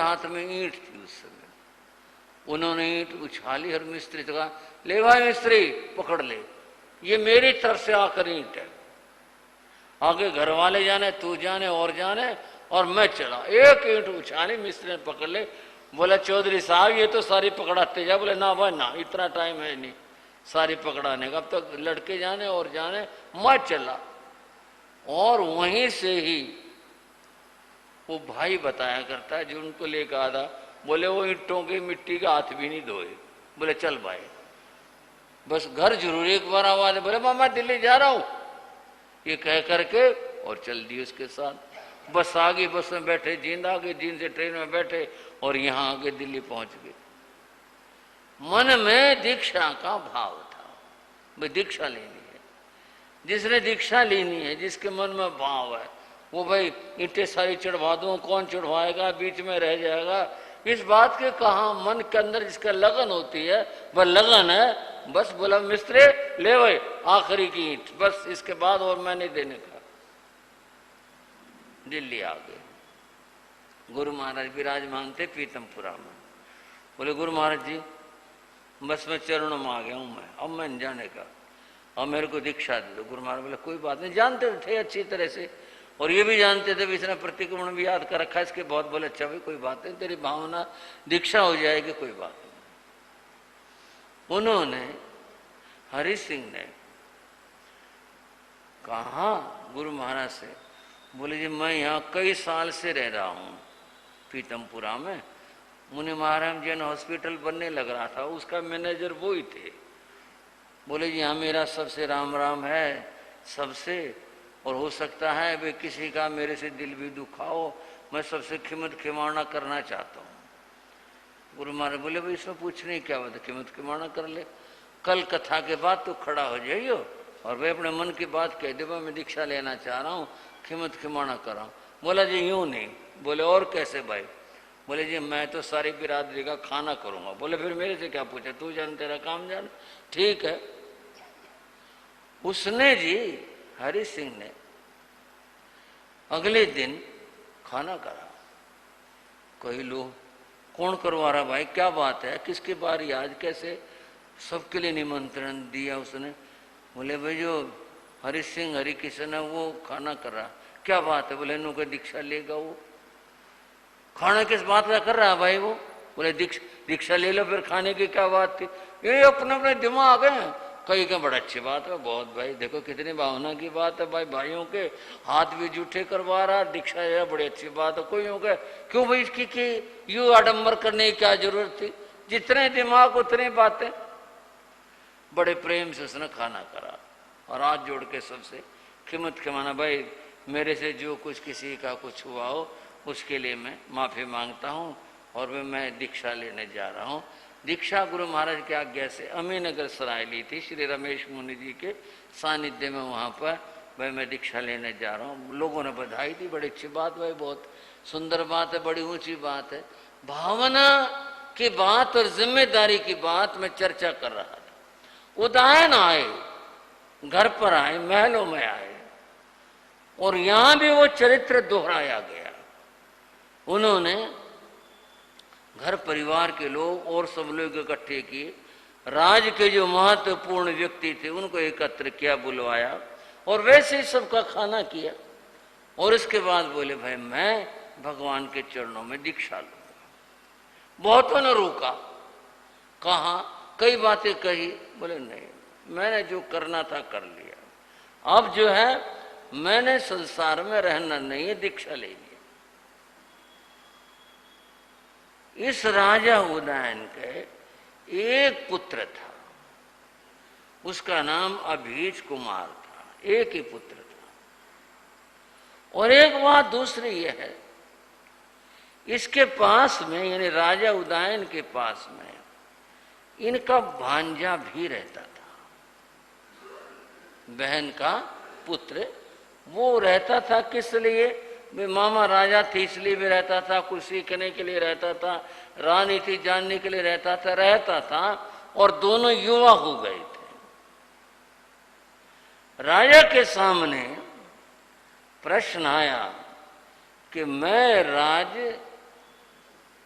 हाथ में ईंट थी उस समय। उन्होंने ईंट उछाली और मिस्त्री से कहा, ले भाई मिस्त्री पकड़ ले, ये मेरी तरफ से आकर ईंट है, आगे घर वाले जाने, तू जाने और जाने, और मैं चला। एक ईंट उछाली, मिस्त्री ने पकड़ ले। बोला चौधरी साहब ये तो सारी पकड़ाते जा। बोले ना भाई ना, इतना टाइम है नहीं सारी पकड़ाने का, अब तक लड़के जाने और जाने। मैं चला और वहीं से ही वो भाई बताया करता है जो उनको लेकर आता, बोले वो ईंटों की मिट्टी का हाथ भी नहीं धोए। बोले चल भाई बस घर जरूर एक बार आवाज। बोले मामा दिल्ली जा रहा हूं, ये कह करके और चल दी उसके साथ। बस आ गई, बस में बैठे, जींद आ गई, जींद से ट्रेन में बैठे और यहाँ आके दिल्ली पहुंच गए। मन में दीक्षा का भाव था, भाई दीक्षा लेनी है। जिसने दीक्षा लेनी है, जिसके मन में भाव है, वो भाई ईंटें सारी चढ़वा दूं, कौन चढ़वाएगा, बीच में रह जाएगा, इस बात के कहा। मन के अंदर जिसका लगन होती है वह लगन है। बस बोला मिस्त्री ले भाई आखिरी की ईंट, बस इसके बाद और मैं नहीं देने का। दिल्ली आ गए। गुरु महाराज विराजमान थे पीतमपुरा में। बोले गुरु महाराज जी बस मैं चरणों में आ गया हूं, मैं अब मैं नहीं जाने का, अब मेरे को दीक्षा दे दो। गुरु महाराज बोले कोई बात नहीं, जानते थे अच्छी तरह से और ये भी जानते थे, इसने प्रतिक्रमण भी याद कर रखा है इसके बहुत। बोले अच्छा भाई कोई बात नहीं, तेरी भावना दीक्षा हो जाएगी, कोई बात नहीं। उन्होंने हरि सिंह ने कहा गुरु महाराज से, बोले जी मैं यहाँ कई साल से रह रहा हूँ पीतमपुरा में, मुनि महाराज जैन हॉस्पिटल बनने लग रहा था, उसका मैनेजर वो ही थे। बोले जी हाँ मेरा सबसे राम राम है सबसे, और हो सकता है वे किसी का मेरे से दिल भी दुखा हो, मैं सबसे खिमत खिमाना करना चाहता हूँ। गुरु महाराज बोले भाई इसमें पूछने क्या बात है, खिमत खिमाना कर ले, कल कथा के बाद तो खड़ा हो जाइयो और वे अपने मन की बात कह दे, मैं दीक्षा लेना चाह रहा हूँ, खिमत खिमाना कर रहा हूँ। बोला जी यूं नहीं। बोले और कैसे भाई? बोले जी मैं तो सारी बिरादरी का खाना करूंगा। बोले फिर मेरे से क्या पूछे, तू जान तेरा काम जान। ठीक है। उसने जी हरि सिंह ने अगले दिन खाना करा। कई लोग कौन करवा रहा भाई, क्या बात है, किसकी बारी आज, कैसे? सबके लिए निमंत्रण दिया उसने। बोले भाई जो हरि सिंह हरि किशन है वो खाना कर रहा, क्या बात है? बोले नु को दीक्षा लेगा वो। खाना किस बात का कर रहा है भाई वो? बोले दीक्षा ले लो, फिर खाने की क्या बात थी? ये अपने अपने दिमाग है। कई का बड़ा अच्छी बात है, बहुत भाई देखो कितनी भावना की बात है भाई, भाइयों के हाथ भी जूठे करवा रहा, दीक्षा ले, बड़ी अच्छी बात है। कोई हो गया क्यों भाई इसकी की यूं आडम्बर करने की क्या जरूरत थी? जितने दिमाग उतने बातें। बड़े प्रेम से उसने खाना करा और हाथ जोड़ के सबसे खिमत खिमाना, भाई मेरे से जो कुछ किसी का कुछ हुआ हो उसके लिए मैं माफ़ी मांगता हूँ और मैं दीक्षा लेने जा रहा हूँ। दीक्षा गुरु महाराज की आज्ञा से अमीनगर सराय ली थी श्री रमेश मुनि जी के सानिध्य में, वहाँ पर भाई मैं दीक्षा लेने जा रहा हूँ। लोगों ने बधाई दी, बड़ी अच्छी बात भाई, बहुत सुंदर बात है, बड़ी ऊंची बात है। भावना की बात और जिम्मेदारी की बात मैं चर्चा कर रहा था। उदाहरण आए, घर पर आए, महलों में आए और यहां भी वो चरित्र दोहराया गया। उन्होंने घर परिवार के लोग और सब लोग इकट्ठे किए, राज के जो महत्वपूर्ण व्यक्ति थे उनको एकत्र किया, बुलवाया और वैसे ही सबका खाना किया। और इसके बाद बोले भाई मैं भगवान के चरणों में दीक्षा लूंगा। बहुतों ने रोका, कहा, कई बातें कही। बोले नहीं, मैंने जो करना था कर लिया, अब जो है मैंने संसार में रहना नहीं है, दीक्षा लेनी है। इस राजा उदयन के एक पुत्र था, उसका नाम अभीज कुमार था, एक ही पुत्र था। और एक बात दूसरी यह है, इसके पास में यानी राजा उदयन के पास में इनका भांजा भी रहता था, बहन का पुत्र वो रहता था। किस लिए? मामा राजा थे इसलिए भी रहता था, कुछ सीखने के लिए रहता था, राजनीति जानने के लिए रहता था और दोनों युवा हो गए थे। राजा के सामने प्रश्न आया कि मैं राज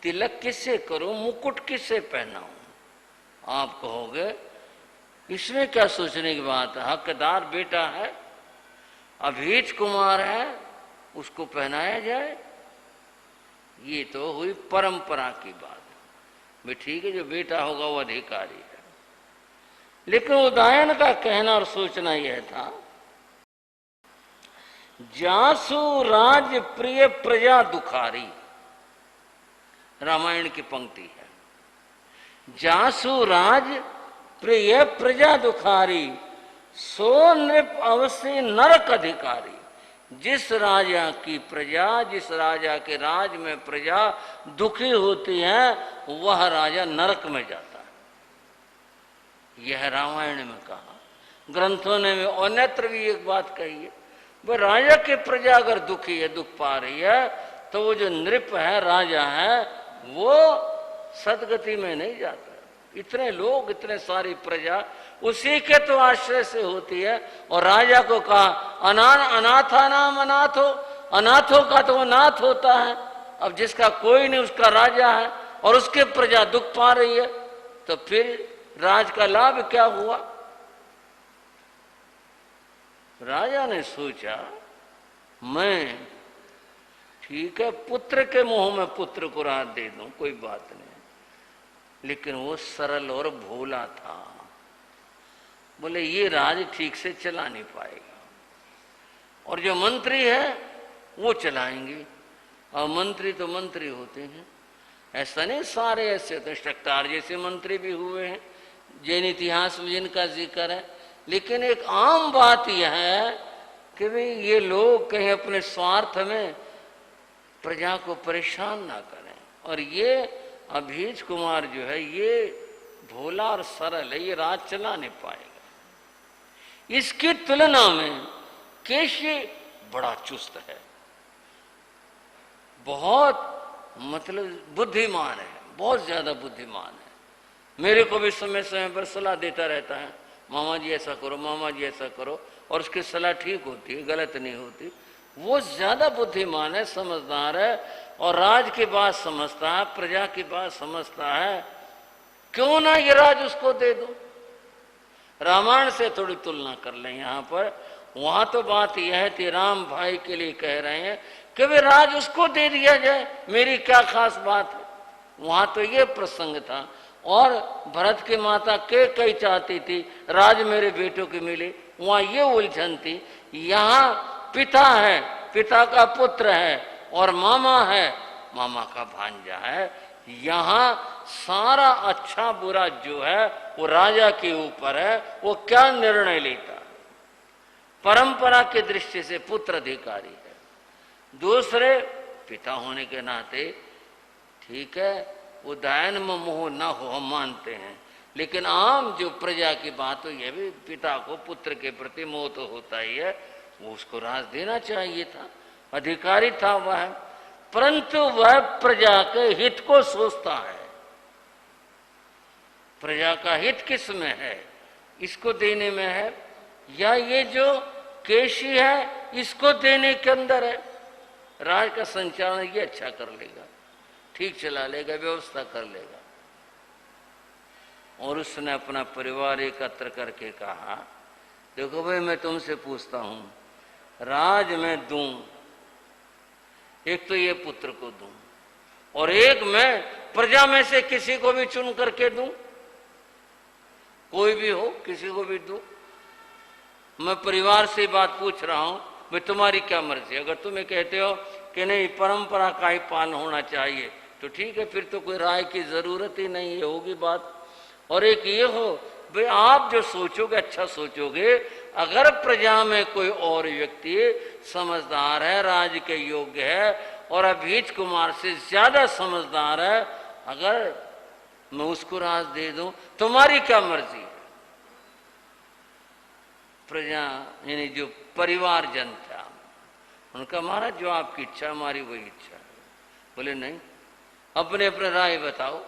तिलक किससे करूं, मुकुट किससे पहनाऊं? आप कहोगे इसमें क्या सोचने की बात है, हकदार बेटा है, अभीच कुमार है, उसको पहनाया जाए। ये तो हुई परंपरा की बात। भी ठीक है, जो बेटा होगा वो अधिकारी है। लेकिन उदयन का कहना और सोचना यह था, जासु राज प्रिय प्रजा दुखारी, रामायण की पंक्ति है। जासु राज प्रिय प्रजा दुखारी, सो नृप अवश्य नरक अधिकारी। जिस राजा की प्रजा, जिस राजा के राज में प्रजा दुखी होती है, वह राजा नरक में जाता है। यह रामायण में कहा। ग्रंथों ने में अन्यत्र भी एक बात कही है, वह राजा की प्रजा अगर दुखी है, दुख पा रही है, तो वो जो नृप है, राजा है, वो सदगति में नहीं जाता। इतने लोग, इतने सारी प्रजा उसी के तो आश्रय से होती है। और राजा को कहा अनाथा नाम अनाथ हो, अनाथों का तो वो नाथ होता है। अब जिसका कोई नहीं उसका राजा है और उसके प्रजा दुख पा रही है, तो फिर राज का लाभ क्या हुआ? राजा ने सोचा, मैं ठीक है पुत्र के मुंह में पुत्र को राज दे दूं, कोई बात नहीं, लेकिन वो सरल और भोला था। बोले ये राज ठीक से चला नहीं पाएगा, और जो मंत्री है वो चलाएंगे। और मंत्री तो मंत्री होते हैं, ऐसा नहीं सारे ऐसे होते। शक्तार जैसे मंत्री भी हुए हैं, जैन इतिहास में जिनका जिक्र है। लेकिन एक आम बात यह है कि भाई ये लोग कहीं अपने स्वार्थ में प्रजा को परेशान ना करें। और ये अभीज कुमार जो है, ये भोला और सरल है, ये राज चला नहीं पाएगा। इसकी तुलना में केशी बड़ा चुस्त है, बहुत मतलब बुद्धिमान है, बहुत ज्यादा बुद्धिमान है। मेरे को भी समय समय पर सलाह देता रहता है, मामा जी ऐसा करो, मामा जी ऐसा करो, और उसकी सलाह ठीक होती है, गलत नहीं होती। वो ज्यादा बुद्धिमान है, समझदार है, और राज की बात समझता है, प्रजा की बात समझता है। क्यों ना ये राज उसको दे दो। रामायण से थोड़ी तुलना कर लें यहाँ पर। वहां तो बात यह है कि राम भाई के लिए कह रहे हैं कि वे राज उसको दे दिया जाए, मेरी क्या खास बात है। वहां तो ये प्रसंग था। और भरत की माता के कई चाहती थी राज मेरे बेटों की मिले, वहां ये उलझन थी। यहाँ पिता है, पिता का पुत्र है, और मामा है, मामा का भांजा है। यहाँ सारा अच्छा बुरा जो है वो राजा के ऊपर है, वो क्या निर्णय लेता है। परंपरा की दृष्टि से पुत्र अधिकारी है, दूसरे पिता होने के नाते ठीक है, उदयन में मोह न हो हम मानते हैं। लेकिन आम जो प्रजा की बात हो, यह भी पिता को पुत्र के प्रति मोह तो होता ही है, वो उसको राज देना चाहिए था, अधिकारी था वह। परंतु वह प्रजा के हित को सोचता है। प्रजा का हित किस में है, इसको देने में है, या ये जो केशी है इसको देने के अंदर है। राज का संचालन ये अच्छा कर लेगा, ठीक चला लेगा, व्यवस्था कर लेगा। और उसने अपना परिवार एकत्र करके कहा, देखो भाई मैं तुमसे पूछता हूं, राज मैं दूं, एक तो ये पुत्र को दूं, और एक मैं प्रजा में से किसी को भी चुन करके दूं, कोई भी हो किसी को भी दूं। मैं परिवार से बात पूछ रहा हूं, भाई तुम्हारी क्या मर्जी। अगर तुम्हें कहते हो कि नहीं परंपरा का ही पालन होना चाहिए, तो ठीक है, फिर तो कोई राय की जरूरत ही नहीं है, होगी बात। और एक ये हो भाई आप जो सोचोगे अच्छा सोचोगे, अगर प्रजा में कोई और व्यक्ति समझदार है, राज के योग्य है, और अभीज कुमार से ज्यादा समझदार है, अगर मैं उसको राज दे दूं, तुम्हारी क्या मर्जी। प्रजा यानी जो परिवार जन था, उनका महाराज जो आपकी इच्छा हमारी वही इच्छा है। बोले नहीं, अपने अपने राय बताओ।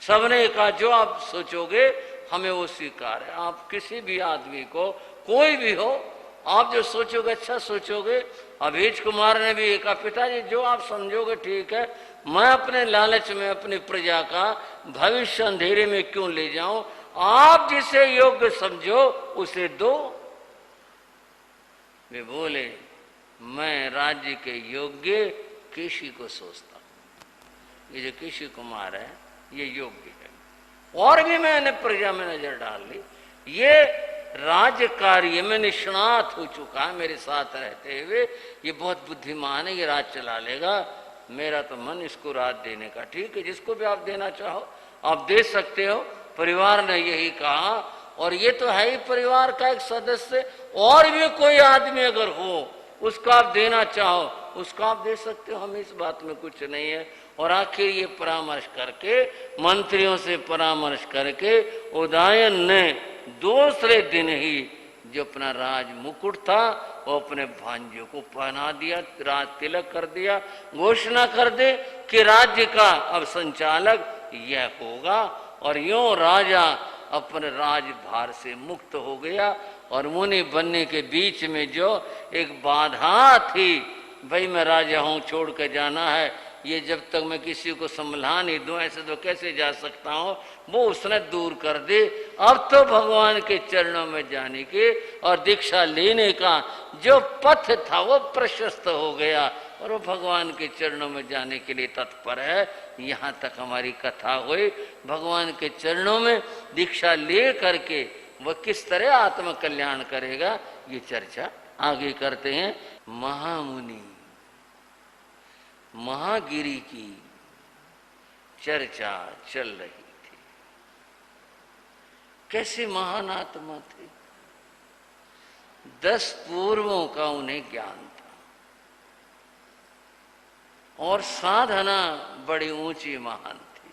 सबने कहा जो आप सोचोगे हमें वो स्वीकार है। आप किसी भी आदमी को, कोई भी हो, आप जो सोचोगे अच्छा सोचोगे। अभीज कुमार ने भी कहा, पिताजी जो आप समझोगे ठीक है, मैं अपने लालच में अपनी प्रजा का भविष्य अंधेरे में क्यों ले जाऊं, आप जिसे योग्य समझो उसे दो। वे बोले, मैं राज्य के योग्य केशी को सोचता हूं। ये जो केशी कुमार है ये योग्य है, और भी मैंने प्रजा में नजर डाल ली, ये राज्य कार्य में निष्णात हो चुका है मेरे साथ रहते हुए, ये बहुत बुद्धिमान है, ये राज चला लेगा। मेरा तो मन इसको राज देने का। ठीक है, जिसको भी आप देना चाहो आप दे सकते हो, परिवार ने यही कहा। और ये तो है ही परिवार का एक सदस्य, और भी कोई आदमी अगर हो उसको आप देना चाहो उसको आप दे सकते हो, हमें इस बात में कुछ नहीं है। और आखिर ये परामर्श करके, मंत्रियों से परामर्श करके उदयन ने दूसरे दिन ही जो अपना राज मुकुट था वो अपने भांजों को पहना दिया, राज तिलक कर दिया, घोषणा कर दे कि राज्य का अब संचालक यह होगा। और यूं राजा अपने राजभार से मुक्त हो गया। और मुनि बनने के बीच में जो एक बाधा थी, भाई मैं राजा हूं, छोड़ कर जाना है, ये जब तक मैं किसी को संभला नहीं दूं ऐसे तो कैसे जा सकता हूं, वो उसने दूर कर दे। अब तो भगवान के चरणों में जाने के और दीक्षा लेने का जो पथ था वो प्रशस्त हो गया, और वो भगवान के चरणों में जाने के लिए तत्पर है। यहाँ तक हमारी कथा हुई। भगवान के चरणों में दीक्षा ले करके वह किस तरह आत्म कल्याण करेगा, ये चर्चा आगे करते हैं। महामुनि महागिरी की चर्चा चल रही थी। कैसे महान आत्मा थे, 10 पूर्वों का उन्हें ज्ञान था, और साधना बड़ी ऊंची महान थी।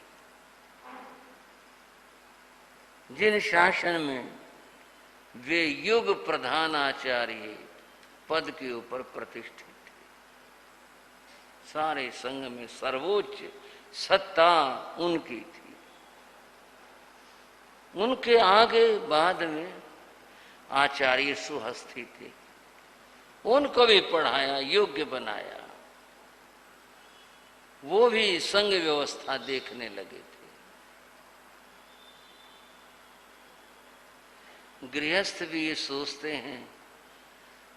जिन शासन में वे युग प्रधान आचार्य पद के ऊपर प्रतिष्ठित थे, सारे संघ में सर्वोच्च सत्ता उनकी थी। उनके आगे बाद में आचार्य सुहस्ती थे, उनको भी पढ़ाया, योग्य बनाया। वो भी संघ व्यवस्था देखने लगे थे। गृहस्थ भी ये सोचते हैं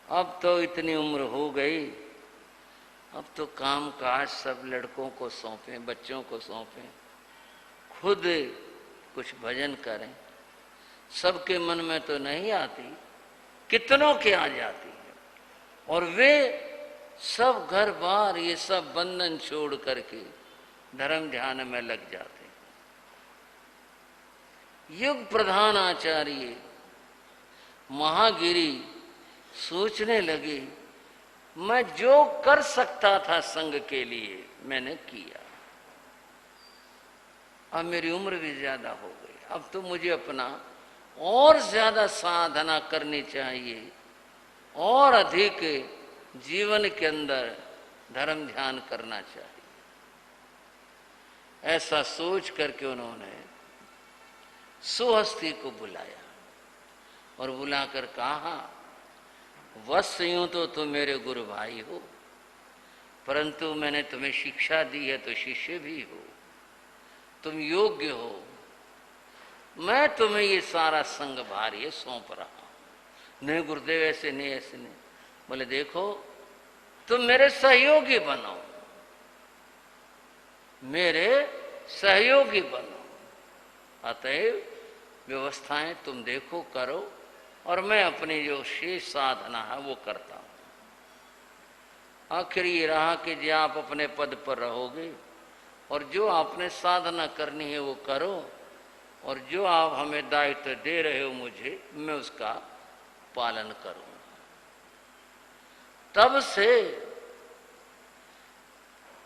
अब तो इतनी उम्र हो गई, अब तो काम काज सब लड़कों को सौंपें, बच्चों को सौंपें, खुद कुछ भजन करें। सबके मन में तो नहीं आती, कितनों के आ जाती है, और वे सब घर बार ये सब बंधन छोड़ करके धर्म ध्यान में लग जाते हैं। युग प्रधान आचार्य महागिरी सोचने लगे, मैं जो कर सकता था संघ के लिए मैंने किया, अब मेरी उम्र भी ज्यादा हो गई, अब तो मुझे अपना और ज्यादा साधना करनी चाहिए, और अधिक जीवन के अंदर धर्म ध्यान करना चाहिए। ऐसा सोच करके उन्होंने सुहस्ती को बुलाया और बुलाकर कहा, वत्स यूं तो तुम मेरे गुरु भाई हो, परंतु मैंने तुम्हें शिक्षा दी है तो शिष्य भी हो, तुम योग्य हो, मैं तुम्हें ये सारा संग भार ये सौंप रहा हूं। नहीं गुरुदेव ऐसे नहीं, ऐसे नहीं। बोले देखो तुम मेरे सहयोगी बनो, मेरे सहयोगी बनो, अतएव व्यवस्थाएं तुम देखो करो, और मैं अपनी जो शेष साधना है वो करता हूं। आखिर ये रहा कि जो आप अपने पद पर रहोगे और जो आपने साधना करनी है वो करो, और जो आप हमें दायित्व दे रहे हो मुझे, मैं उसका पालन करूंगा। तब से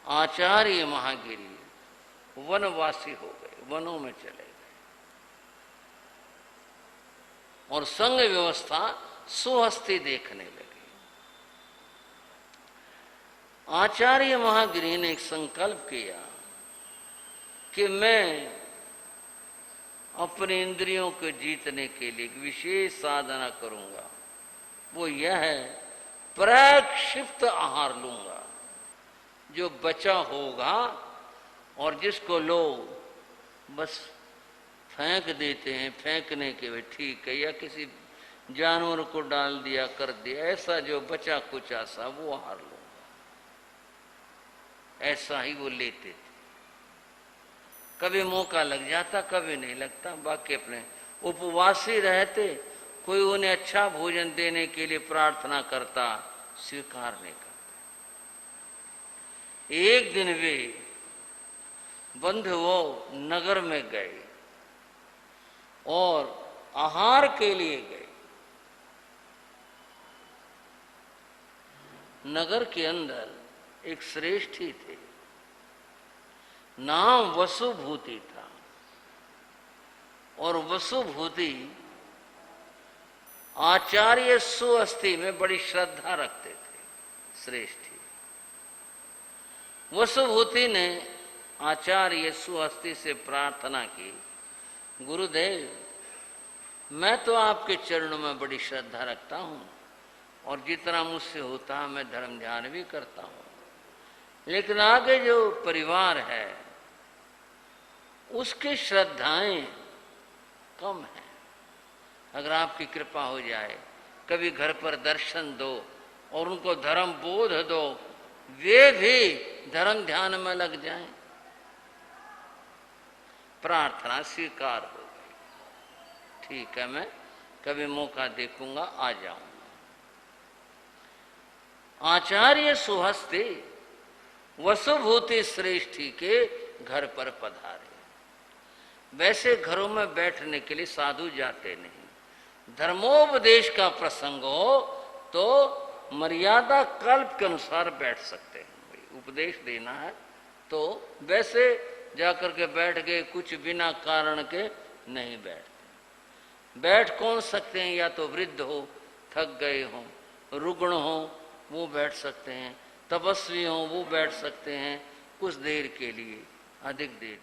आचार्य महागिरी वनवासी हो गए, वनों में चले गए, और संघ व्यवस्था सुहस्ती देखने लगे। आचार्य महागिरी ने एक संकल्प किया कि मैं अपने इंद्रियों को जीतने के लिए विशेष साधना करूंगा, वो यह है, प्रक्षिप्त आहार लूंगा, जो बचा होगा और जिसको लोग बस फेंक देते हैं, फेंकने के भी ठीक है, या किसी जानवर को डाल दिया, कर दिया, ऐसा जो बचा कुचा सा वो आहार लूंगा। ऐसा ही वो लेते थे। कभी मौका लग जाता, कभी नहीं लगता, बाकी अपने उपवासी रहते। कोई उन्हें अच्छा भोजन देने के लिए प्रार्थना करता, स्वीकार नहीं करता। एक दिन वे बंधु वो नगर में गए और आहार के लिए गए। नगर के अंदर एक श्रेष्ठी थे, नाम वसुभूति था, और वसुभूति आचार्य सुअस्थि में बड़ी श्रद्धा रखते थे। श्रेष्ठी वसुभूति ने आचार्य सुअस्थि से प्रार्थना की, गुरुदेव, मैं तो आपके चरणों में बड़ी श्रद्धा रखता हूं और जितना मुझसे होता है मैं धर्म ध्यान भी करता हूं, लेकिन आगे जो परिवार है उसकी श्रद्धाएं कम है। अगर आपकी कृपा हो जाए, कभी घर पर दर्शन दो और उनको धर्म बोध दो, वे भी धर्म ध्यान में लग जाएं। प्रार्थना स्वीकार हो गई। ठीक है, मैं कभी मौका देखूंगा, आ जाऊंगा। आचार्य सुहस्ते वसुभूति श्रेष्ठी के घर पर पधारे। वैसे घरों में बैठने के लिए साधु जाते नहीं। धर्मोपदेश का प्रसंग हो तो मर्यादा कल्प के अनुसार बैठ सकते हैं। उपदेश देना है तो वैसे जाकर के बैठ गए, कुछ बिना कारण के नहीं बैठते। बैठ कौन सकते हैं? या तो वृद्ध हो, थक गए हों, रुग्ण हो, वो बैठ सकते हैं, तपस्वी हो वो बैठ सकते हैं, कुछ देर के लिए, अधिक देर